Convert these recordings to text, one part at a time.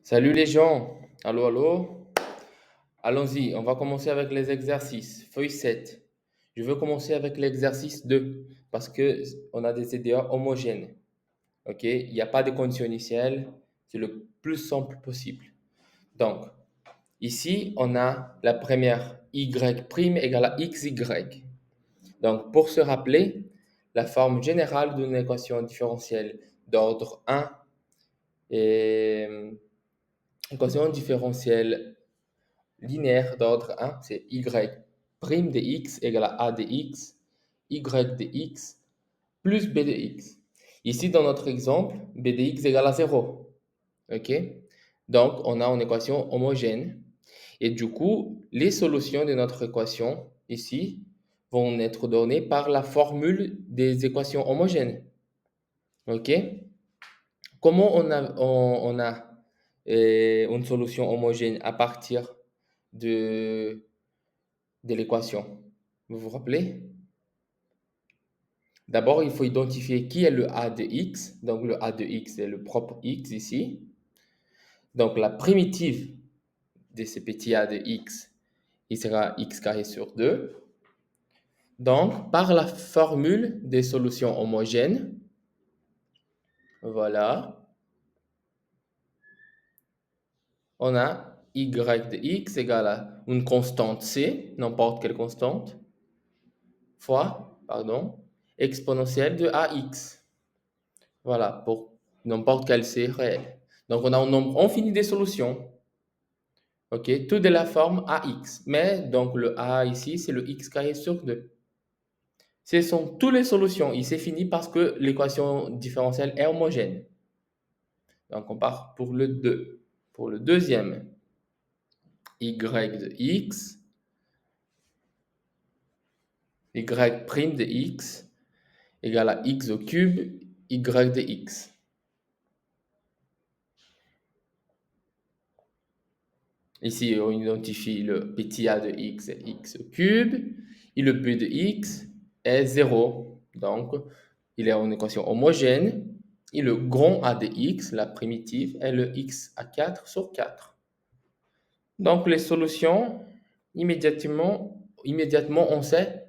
Salut les gens. Allô, allô. Allons-y, on va commencer avec les exercices. Feuille 7. Je veux commencer avec l'exercice 2 parce que on a des EDA homogènes. OK? Il n'y a pas de condition initiale. C'est le plus simple possible. Donc, ici, on a la première y' égale à xy. Donc, pour se rappeler, la forme générale d'une équation différentielle d'ordre 1 est équation différentielle linéaire d'ordre 1, c'est y' de x égale à a de x, y de x plus b de x. Ici, dans notre exemple, b de x égale à 0. OK? Donc, on a une équation homogène. Et du coup, les solutions de notre équation ici vont être données par la formule des équations homogènes. OK? Comment on a une solution homogène à partir de l'équation? Vous vous rappelez? D'abord, il faut identifier qui est le a de x. Donc, le a de x est le propre x ici. Donc, la primitive de ce petit a de x, il sera x carré sur 2. Donc, par la formule des solutions homogènes, voilà, on a y de x égale à une constante c, n'importe quelle constante, fois, exponentielle de ax. Voilà, pour n'importe quel c réel. Donc, on a un nombre infini de solutions. OK, tout de la forme ax. Mais donc, le a ici, c'est le x carré sur 2. Ce sont toutes les solutions. Il c'est fini parce que l'équation différentielle est homogène. Donc, on part pour le 2. Pour le deuxième, y de x, y prime de x égale à x au cube, y de x. Ici, on identifie le petit a de x est x au cube, et le p de x est 0. Donc, il est en équation homogène, et le grand a de x, la primitive, est le x à 4 sur 4. Donc, les solutions, immédiatement on sait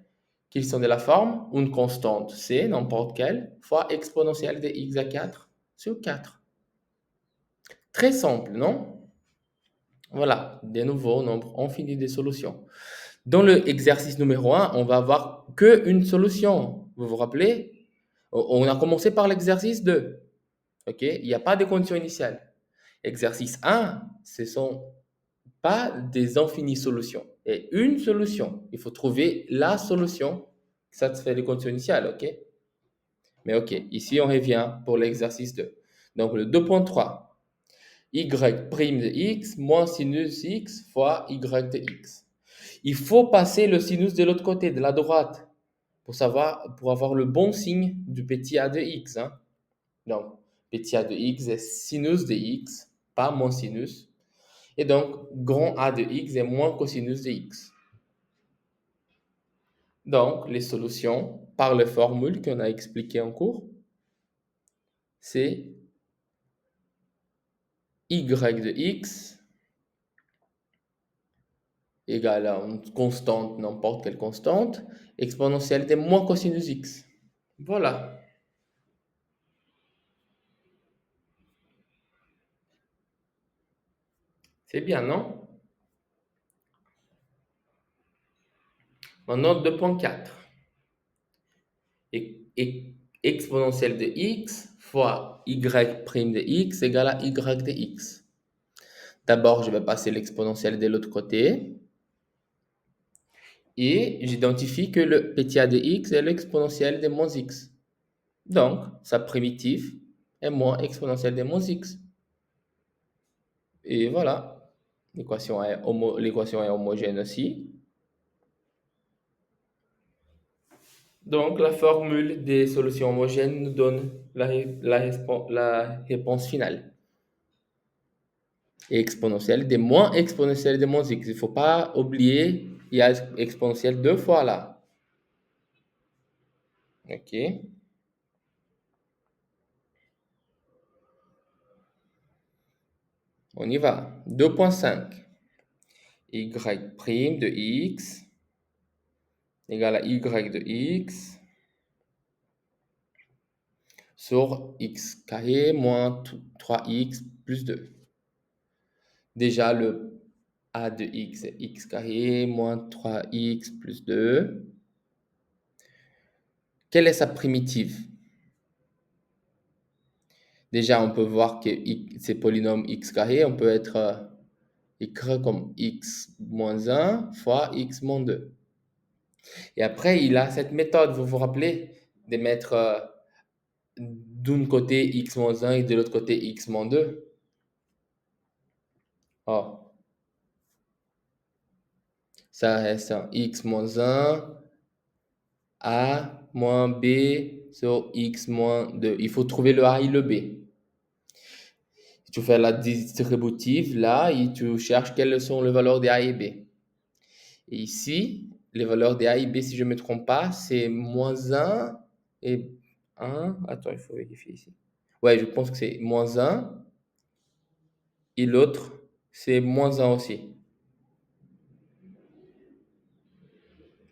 qu'ils sont de la forme une constante c, n'importe quelle, fois exponentielle de x à 4 sur 4. Très simple, non? Voilà, de nouveau, nombre infini de solutions. Dans l'exercice numéro 1, on va avoir qu'une solution. Vous vous rappelez? On a commencé par l'exercice 2. OK? Il n'y a pas de condition initiale. Exercice 1, ce ne sont pas des infinies solutions. Et une solution. Il faut trouver la solution qui satisfait les conditions initiales. OK? Mais OK, ici on revient pour l'exercice 2. Donc le 2.3. Y' de x moins sinus x fois y de x. Il faut passer le sinus de l'autre côté, de la droite, pour avoir le bon signe du petit a de x. Hein. Donc, petit a de x est sinus de x, pas moins sinus. Et donc, grand A de x est moins cosinus de x. Donc, les solutions, par les formules qu'on a expliquées en cours, c'est y de x égale à une constante, n'importe quelle constante, exponentielle de moins cosinus x. Voilà. C'est bien, non? Maintenant, 2.4. Et exponentielle de x fois y' de x égale à y de x. D'abord, je vais passer l'exponentielle de l'autre côté. Et j'identifie que le petit a de x est l'exponentielle de moins x. Donc, sa primitive est moins exponentielle de moins x. Et voilà, l'équation est homogène aussi. Donc, la formule des solutions homogènes nous donne la réponse finale. Et exponentielle de moins exponentielle de moins x. Il ne faut pas oublier, il y a exponentielle deux fois là. OK. On y va. 2,5. Y' de x égale à y de x sur x carré moins 3x plus 2. Déjà, le a de x est x carré moins 3x plus 2. Quelle est sa primitive? Déjà, on peut voir que ces polynômes x carré, on peut être écrit comme x moins 1 fois x moins 2. Et après, il a cette méthode, vous vous rappelez, de mettre d'un côté x moins 1 et de l'autre côté x moins 2. Oh, ça reste un x moins 1, a moins b sur x moins 2. Il faut trouver le a et le b. Tu fais la distributive là et tu cherches quelles sont les valeurs des a et b. Et ici, les valeurs des a et b, si je ne me trompe pas, c'est moins 1 et 1. Attends, il faut vérifier ici. Ouais, je pense que c'est moins 1 et l'autre, c'est moins 1 aussi.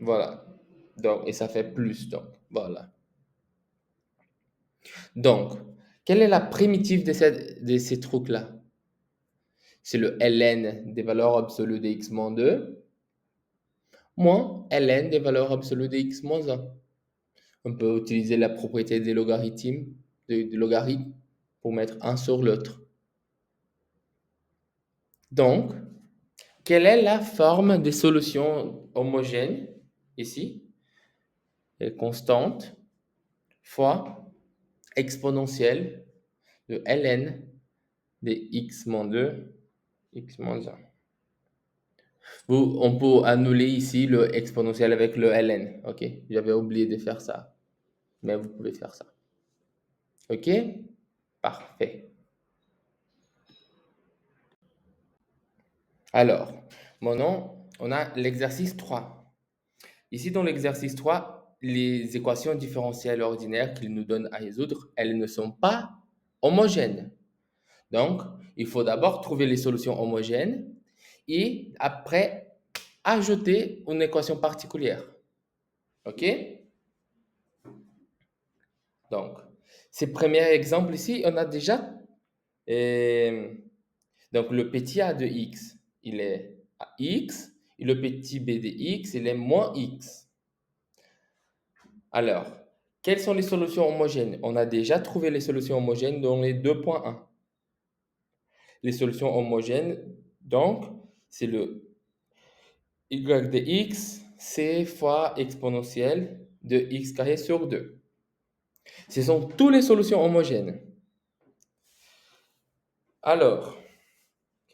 Voilà. Donc, et ça fait plus. Donc, voilà. Donc, quelle est la primitive de ces trucs-là? C'est le ln des valeurs absolues de x moins 2 moins ln des valeurs absolues de x moins 1. On peut utiliser la propriété des logarithmes, de logarithme pour mettre un sur l'autre. Donc, quelle est la forme des solutions homogènes ici? Et constante fois exponentielle de ln de x moins 2, x moins 1. On peut annuler ici le exponentiel avec le ln. Ok, j'avais oublié de faire ça, mais vous pouvez faire ça. Ok, parfait. Alors, maintenant, on a l'exercice 3. Ici, dans l'exercice 3, les équations différentielles ordinaires qu'il nous donne à résoudre, elles ne sont pas homogènes. Donc, il faut d'abord trouver les solutions homogènes et après ajouter une équation particulière. OK? Donc, ces premiers exemples ici, on a déjà donc le petit a de x, il est à x et le petit b de x, il est moins x. Alors, quelles sont les solutions homogènes? On a déjà trouvé les solutions homogènes dans les 2.1. Les solutions homogènes, donc, c'est le y de x, c fois exponentielle de x carré sur 2. Ce sont toutes les solutions homogènes. Alors,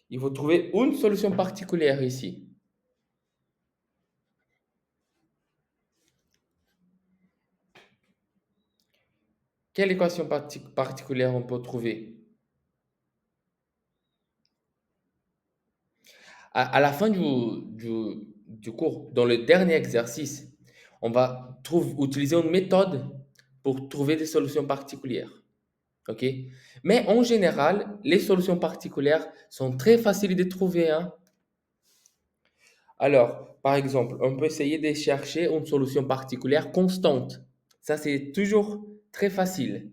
il faut trouver une solution particulière ici. Quelle équation particulière on peut trouver? À la fin du cours, dans le dernier exercice, on va utiliser une méthode pour trouver des solutions particulières. OK? Mais en général, les solutions particulières sont très faciles de trouver, hein. Alors, par exemple, on peut essayer de chercher une solution particulière constante. Ça, c'est toujours très facile.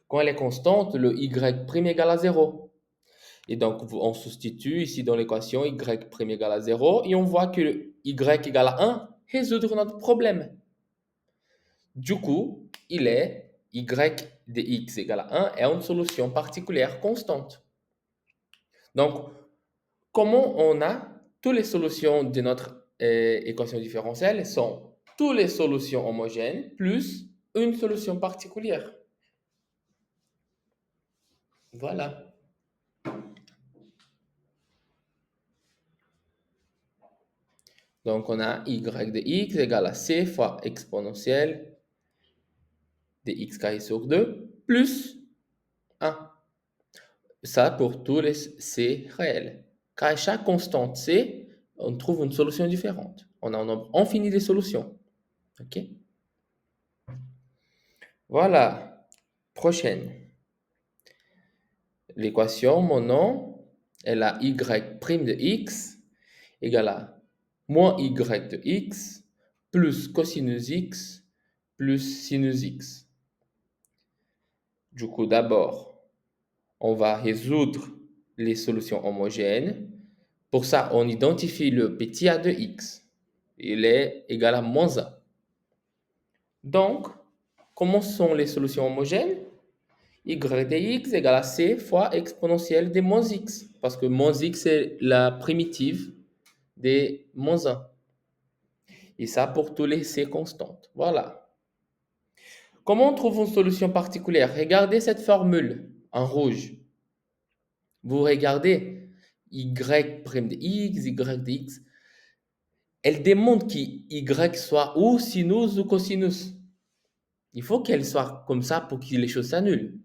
Quand elle est constante, le y' égale à 0. Et donc, on substitue ici dans l'équation y' égale à 0 et on voit que y égale à 1 résoudre notre problème. Du coup, il est y de x égale à 1 est une solution particulière constante. Donc, comment on a toutes les solutions de notre équation différentielle sont toutes les solutions homogènes plus une solution particulière. Voilà. Donc, on a y de x égale à c fois exponentielle de x carré sur 2 plus 1. Ça pour tous les c réels. Car à chaque constante c, on trouve une solution différente. On a un nombre infini de solutions. OK? Voilà. Prochaine. L'équation, mon nom, elle a y' de x égale à moins y de x plus cosinus x plus sinus x. Du coup, d'abord, on va résoudre les solutions homogènes. Pour ça, on identifie le petit a de x. Il est égal à moins 1. Donc, comment sont les solutions homogènes? Y de x égale à c fois exponentielle des moins x. Parce que moins x, c'est la primitive des moins 1. Et ça pour tous les c constantes. Voilà. Comment on trouve une solution particulière? Regardez cette formule en rouge. Vous regardez y' de x, y de x. Elle demande qu'y soit ou sinus ou cosinus. Il faut qu'elle soit comme ça pour que les choses s'annulent.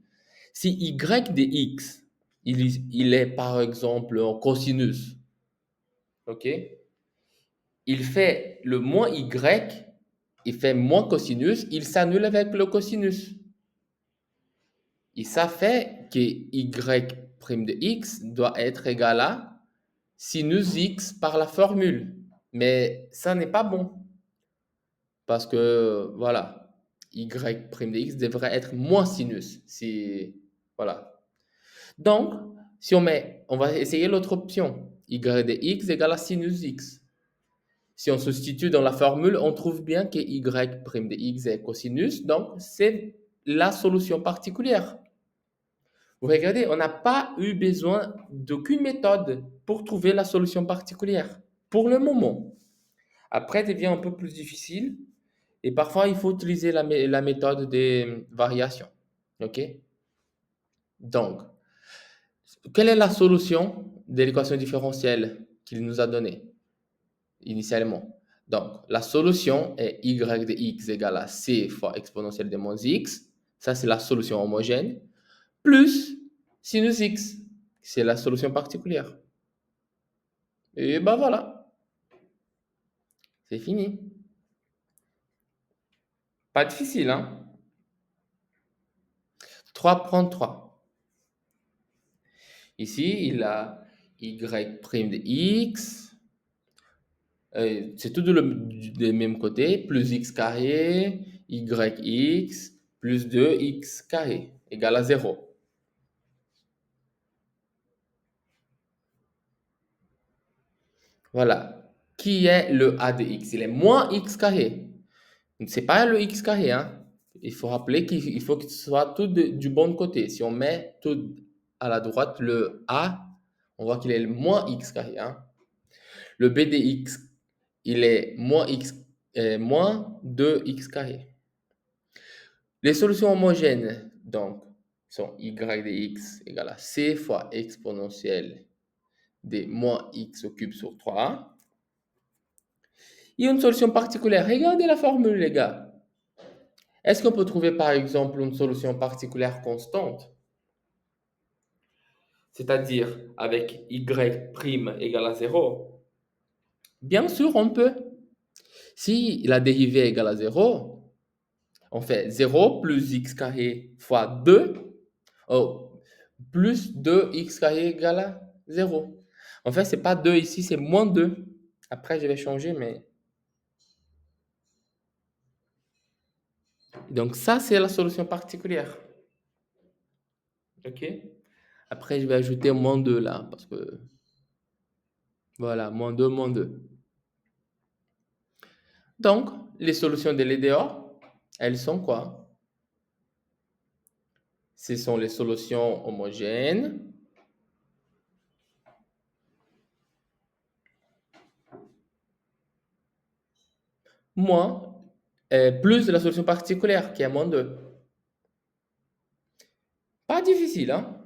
Si y de x, il est par exemple en cosinus, ok? Il fait le moins y, il fait moins cosinus, il s'annule avec le cosinus. Et ça fait que y' de x doit être égal à sinus x par la formule. Mais ça n'est pas bon. Parce que, voilà, y' de x devrait être moins sinus. Voilà. Donc, si on va essayer l'autre option. Y de x égale à sinus x. Si on substitue dans la formule, on trouve bien que y' de x est cosinus. Donc, c'est la solution particulière. Vous regardez, on n'a pas eu besoin d'aucune méthode pour trouver la solution particulière. Pour le moment. Après, ça devient un peu plus difficile. Et parfois, il faut utiliser la méthode des variations. OK? Donc, quelle est la solution de l'équation différentielle qu'il nous a donnée initialement? Donc, la solution est y de x égale à c fois exponentielle de moins x. Ça, c'est la solution homogène. Plus sinus x. C'est la solution particulière. Et ben voilà. C'est fini. Pas difficile, hein? 3.3. Ici, il a y' de x. C'est tout du même côté. Plus x carré, yx, plus 2x carré, égale à 0. Voilà. Qui est le a de x? Il est moins x carré. Ce n'est pas le x carré, hein. Il faut rappeler qu'il faut que ce soit tout du bon côté. Si on met tout à la droite, le a, on voit qu'il est moins x carré, hein. Le b de x, il est moins 2x carré. Les solutions homogènes, donc, sont y de x égale à c fois exponentielle de moins x au cube sur 3. Et une solution particulière, regardez la formule, les gars. Est-ce qu'on peut trouver, par exemple, une solution particulière constante? C'est-à-dire avec y' égale à 0? Bien sûr, on peut. Si la dérivée égale à 0, on fait 0 plus x carré fois 2, plus 2x carré égale à 0. En fait, ce n'est pas 2 ici, c'est moins 2. Après, je vais changer, mais... Donc, ça, c'est la solution particulière. OK? Après, je vais ajouter moins 2 là, parce que... Voilà, moins 2, moins 2. Donc, les solutions de l'EDA, elles sont quoi? Ce sont les solutions homogènes. Moins, plus la solution particulière, qui est moins 2. Pas difficile, hein?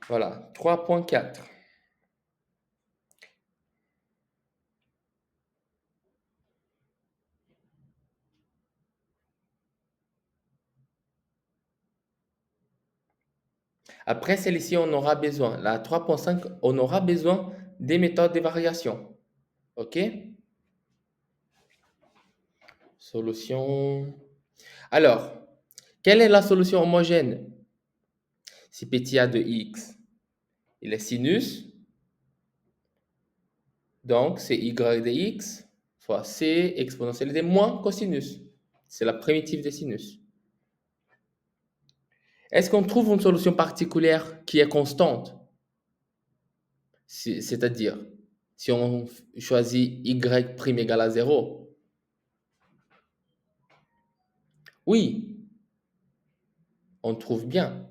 Voilà, 3.4. Après celle-ci, on aura besoin, la 3.5, on aura besoin des méthodes de variation. OK? Solution. Alors, Quelle est la solution homogène? Si petit a de x, il est sinus, donc c'est y de x fois c exponentielle de moins cosinus. C'est la primitive des sinus. Est-ce qu'on trouve une solution particulière qui est constante? C'est-à-dire, si on choisit y' égale à 0, oui, on trouve bien.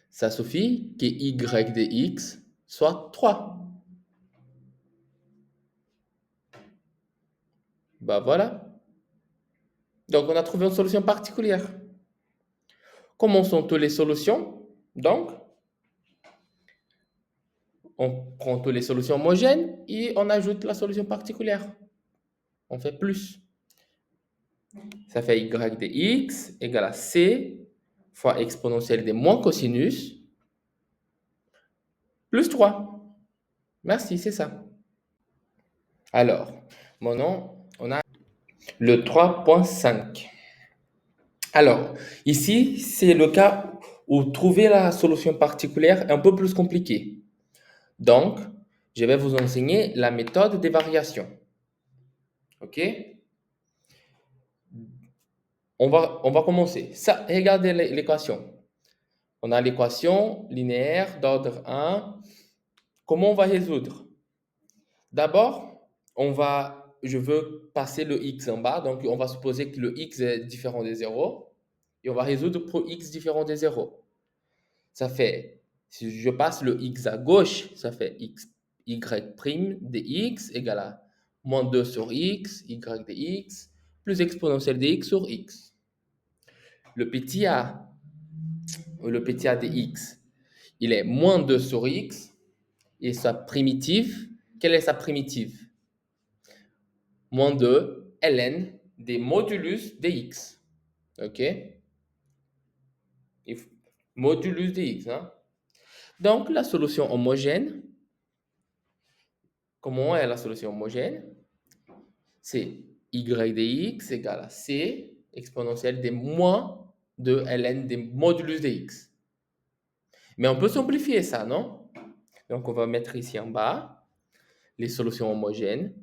Ça suffit que y de x soit 3. Bah voilà. Donc, on a trouvé une solution particulière. Comment sont toutes les solutions? Donc, on prend toutes les solutions homogènes et on ajoute la solution particulière. On fait plus. Ça fait y de x égale à c fois exponentielle de moins cosinus plus 3. Merci, c'est ça. Alors, maintenant, on a le 3.5. Alors, ici, c'est le cas où trouver la solution particulière est un peu plus compliqué. Donc, je vais vous enseigner la méthode des variations. OK? On va commencer. Ça, regardez l'équation. On a l'équation linéaire d'ordre 1. Comment on va résoudre? D'abord, je veux passer le x en bas. Donc, on va supposer que le x est différent de 0. Et on va résoudre pour x différent de 0. Ça fait, si je passe le x à gauche, ça fait y' de x égale à moins 2 sur x, y de x, plus exponentielle de x sur x. Le petit a de x, il est moins 2 sur x, et sa primitive, quelle est sa primitive? Moins 2 ln des modulus de x. OK? Modulus de x. Hein? Donc, la solution homogène, comment est la solution homogène? C'est y de x égale à c exponentielle de moins 2 ln des modulus de x. Mais on peut simplifier ça, non? Donc, on va mettre ici en bas les solutions homogènes.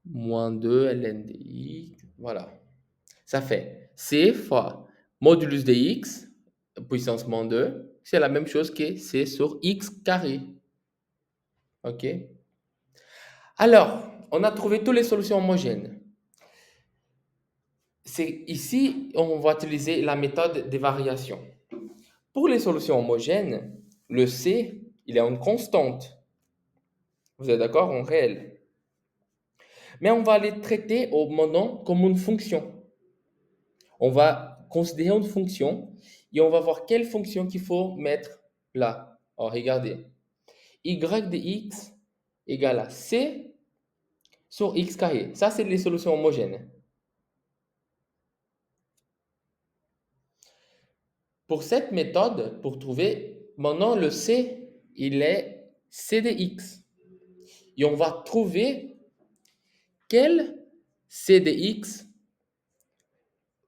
Moins 2 ln de x. Voilà. Ça fait c fois modulus de x puissance moins 2. C'est la même chose que c sur x carré. OK? Alors, on a trouvé toutes les solutions homogènes. Ici, on va utiliser la méthode des variations. Pour les solutions homogènes, le C, il est en constante. Vous êtes d'accord? En réel. Mais on va les traiter au moment comme une fonction. On va considérer une fonction et on va voir quelle fonction qu'il faut mettre là. Alors, regardez. Y de x égale à C sur x carré. Ça, c'est les solutions homogènes. Pour cette méthode, pour trouver, maintenant le C, il est C de x. Et on va trouver quel C de x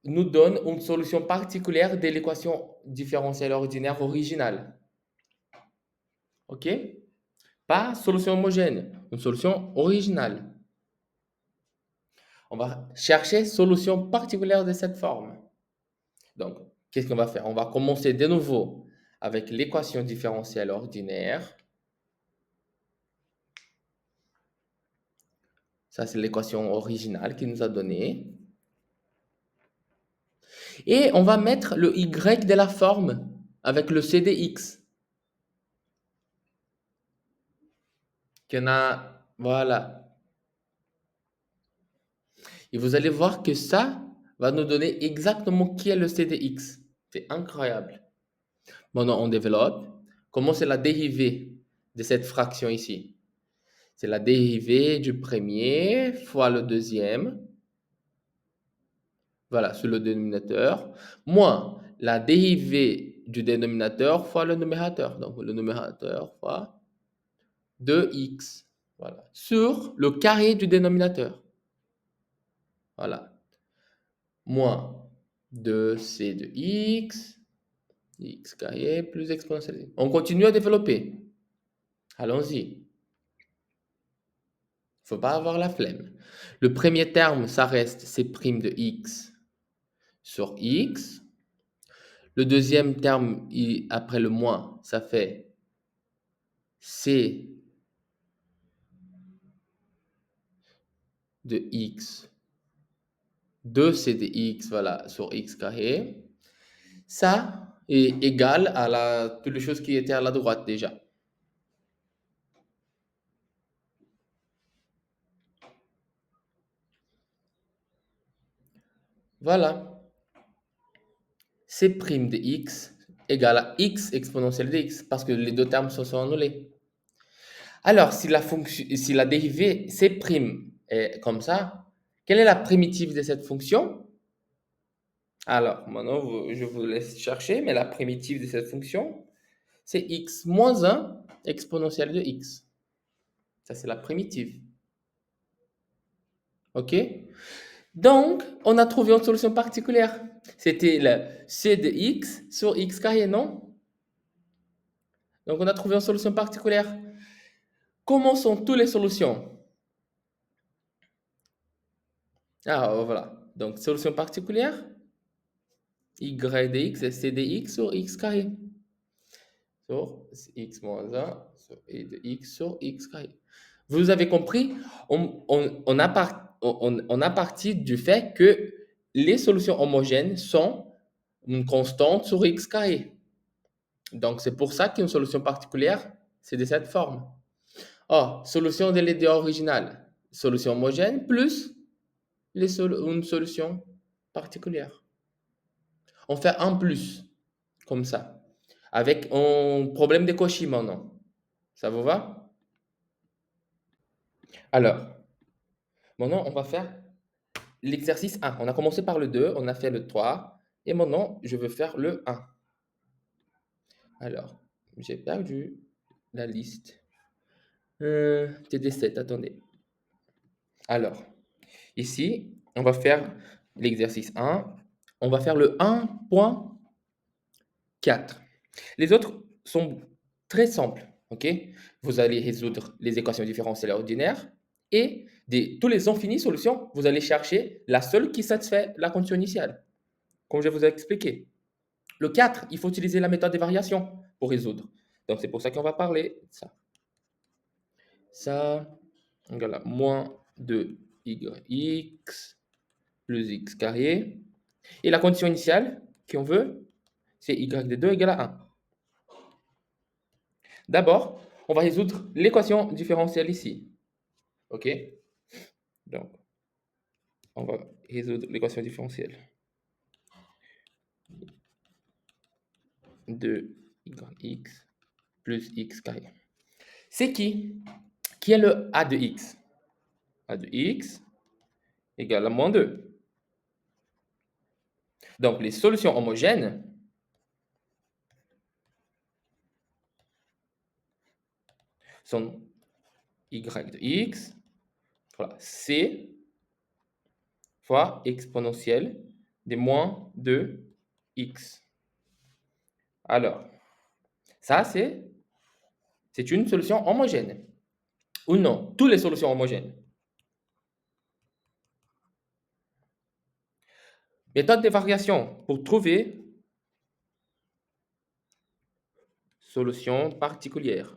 nous donne une solution particulière de l'équation différentielle ordinaire originale. OK? Pas solution homogène, une solution originale. On va chercher solution particulière de cette forme. Donc, qu'est-ce qu'on va faire? On va commencer de nouveau avec l'équation différentielle ordinaire. Ça, c'est l'équation originale qu'il nous a donnée. Et on va mettre le y de la forme avec le c de x. Voilà. Et vous allez voir que ça va nous donner exactement qui est le c de x. C'est incroyable. Maintenant, on développe. Comment c'est la dérivée de cette fraction ici? C'est la dérivée du premier fois le deuxième. Voilà, sur le dénominateur, moins la dérivée du dénominateur fois le numérateur. Donc, le numérateur fois 2x. Voilà. Sur le carré du dénominateur. Voilà. moins 2c de x carré plus exponentielle. On continue à développer. Allons-y. Il ne faut pas avoir la flemme. Le premier terme, ça reste c' de x sur x. Le deuxième terme, après le moins, ça fait c de x, 2c de x, voilà, sur x carré. Ça est égal à toutes les choses qui étaient à la droite déjà. Voilà. C' de x égale à x exponentielle de x, parce que les deux termes se sont annulés. Alors, si la dérivée C' est comme ça, quelle est la primitive de cette fonction? Alors, maintenant, je vous laisse chercher, mais la primitive de cette fonction, c'est x moins 1 exponentielle de x. Ça, c'est la primitive. OK? Donc, on a trouvé une solution particulière. C'était le c de x sur x carré, non? Donc, on a trouvé une solution particulière. Comment sont toutes les solutions? Ah, voilà. Donc, solution particulière, y de x est c de x sur x carré. Sur x moins 1 sur e de x sur x carré. Vous avez compris? On a parti du fait que les solutions homogènes sont une constante sur x carré. Donc, c'est pour ça qu'une solution particulière, c'est de cette forme. Oh, solution de l'idée originale, solution homogène plus une solution particulière. On fait un plus, comme ça, avec un problème de Cauchy maintenant. Ça vous va? Alors, maintenant, on va faire l'exercice 1. On a commencé par le 2, on a fait le 3, et maintenant, je veux faire le 1. Alors, j'ai perdu la liste. TD7, attendez. Alors, ici, on va faire l'exercice 1. On va faire le 1.4. Les autres sont très simples. Ok? Vous allez résoudre les équations différentielles ordinaires et de tous les infinis solutions, vous allez chercher la seule qui satisfait la condition initiale, comme je vous ai expliqué. Le 4, il faut utiliser la méthode des variations pour résoudre. Donc, c'est pour ça qu'on va parler de ça. Ça, voilà, moins 2yx plus x carré. Et la condition initiale qu'on veut, c'est y de 2 égale à 1. D'abord, on va résoudre l'équation différentielle ici. OK? Donc, on va résoudre l'équation différentielle. 2yx plus x carré. C'est qui? Qui est le a de x? A de x égale à moins 2. Donc, les solutions homogènes sont y de x, voilà, c fois exponentielle de moins 2x. Alors, ça, c'est une solution homogène. Ou non, toutes les solutions homogènes. Méthode de variation pour trouver solution particulière.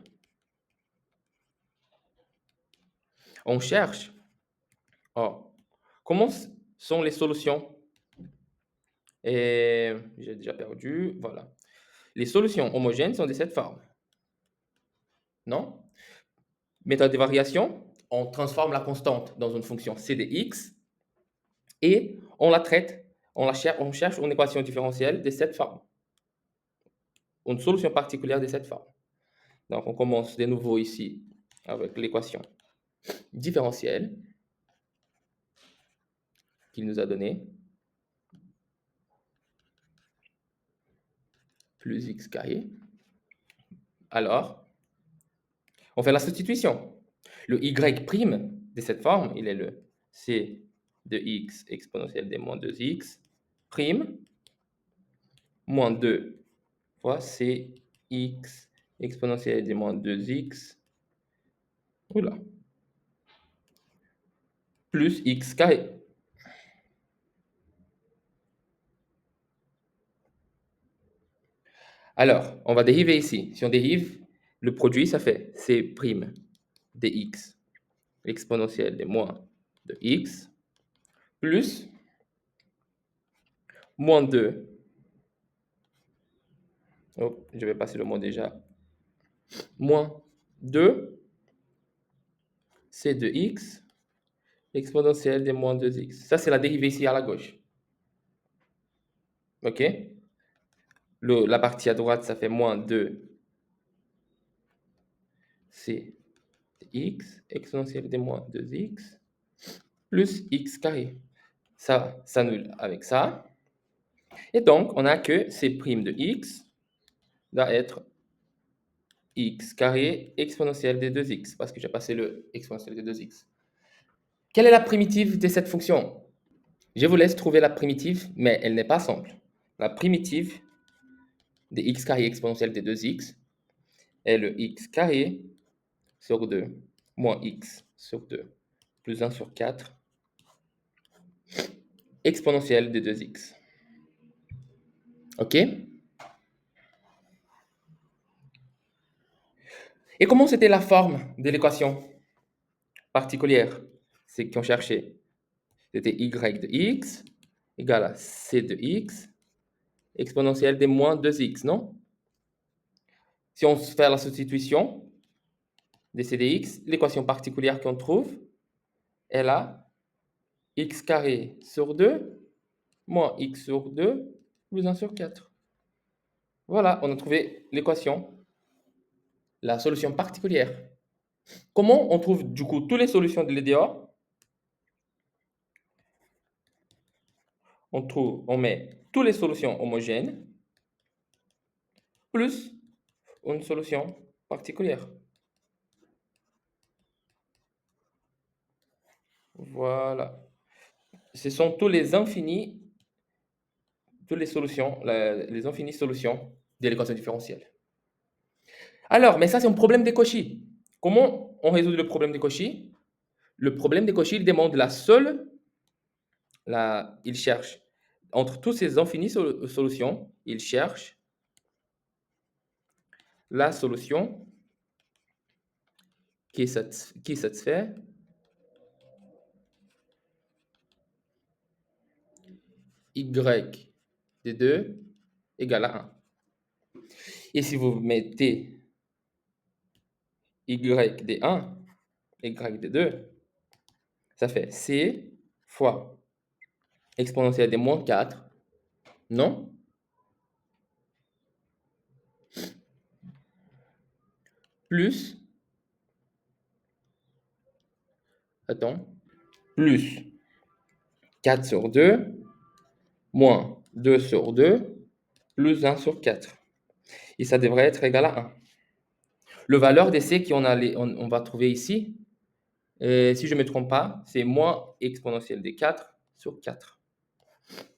On cherche, comment sont les solutions? Et j'ai déjà perdu, voilà. Les solutions homogènes sont de cette forme. Non? Méthode de variation, on transforme la constante dans une fonction c de x et on la traite, on cherche une équation différentielle de cette forme. Une solution particulière de cette forme. Donc, on commence de nouveau ici avec l'équation différentielle qu'il nous a donnée. Plus x carré. Alors, on fait la substitution. Le y' de cette forme, il est le c de x exponentielle des moins 2x prime moins 2 fois cx exponentielle des moins 2x oula, plus x carré. Alors, on va dériver ici. Si on dérive, le produit, ça fait c' dx exponentielle des moins de x plus moins 2. Oh, je vais passer le mot déjà. Moins 2 c de x exponentielle des moins 2x. Ça, c'est la dérivée ici à la gauche. OK? La partie à droite, ça fait moins 2 c de x exponentielle des moins 2x plus x carré. Ça s'annule avec ça. Et donc, on a que c' de x doit être x carré exponentielle de 2x, parce que j'ai passé le exponentielle de 2x. Quelle est la primitive de cette fonction? Je vous laisse trouver la primitive, mais elle n'est pas simple. La primitive de x carré exponentielle de 2x est le x carré sur 2 moins x sur 2 plus 1 sur 4 exponentielle de 2x. OK? Et comment c'était la forme de l'équation particulière? C'est qu'on cherchait. C'était y de x égale à c de x exponentielle des moins 2x, non? Si on fait la substitution de c de x, l'équation particulière qu'on trouve est là, x carré sur 2 moins x sur 2 plus 1 sur 4. Voilà, on a trouvé l'équation, la solution particulière. Comment on trouve du coup toutes les solutions de l'EDA? On met toutes les solutions homogènes plus une solution particulière. Voilà. Ce sont tous les infinis, toutes les solutions, les infinies solutions de l'équation différentielle. Alors, mais ça, c'est un problème de Cauchy. Comment on résout le problème de Cauchy? Le problème de Cauchy, il demande il cherche, entre toutes ces infinies solutions, il cherche la solution qui satisfait y de 2 égale à 1. Et si vous mettez y de 1, y de 2, ça fait c fois exponentielle de moins 4, non? Plus, plus 4 sur 2, moins 2 sur 2, plus 1 sur 4. Et ça devrait être égal à 1. Le valeur de c on va trouver ici, si je ne me trompe pas, c'est moins exponentielle de 4 sur 4.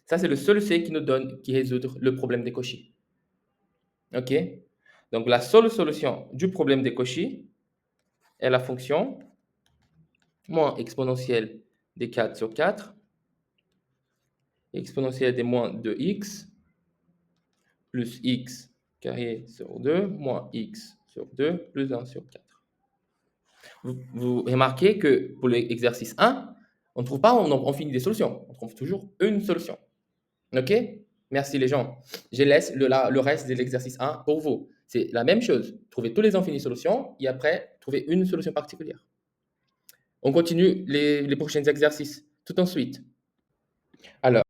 Ça, c'est le seul c qui résout le problème de Cauchy. OK? Donc, la seule solution du problème de Cauchy est la fonction moins exponentielle de 4 sur 4, exponentielle de moins 2x, plus x carré sur 2, moins x sur 2, plus 1 sur 4. Vous remarquez que pour l'exercice 1, on ne trouve pas, on finit des solutions. On trouve toujours une solution. OK? Merci les gens. Je laisse le reste de l'exercice 1 pour vous. C'est la même chose. Trouvez tous les infinies solutions et après, trouvez une solution particulière. On continue les prochains exercices tout ensuite. Alors,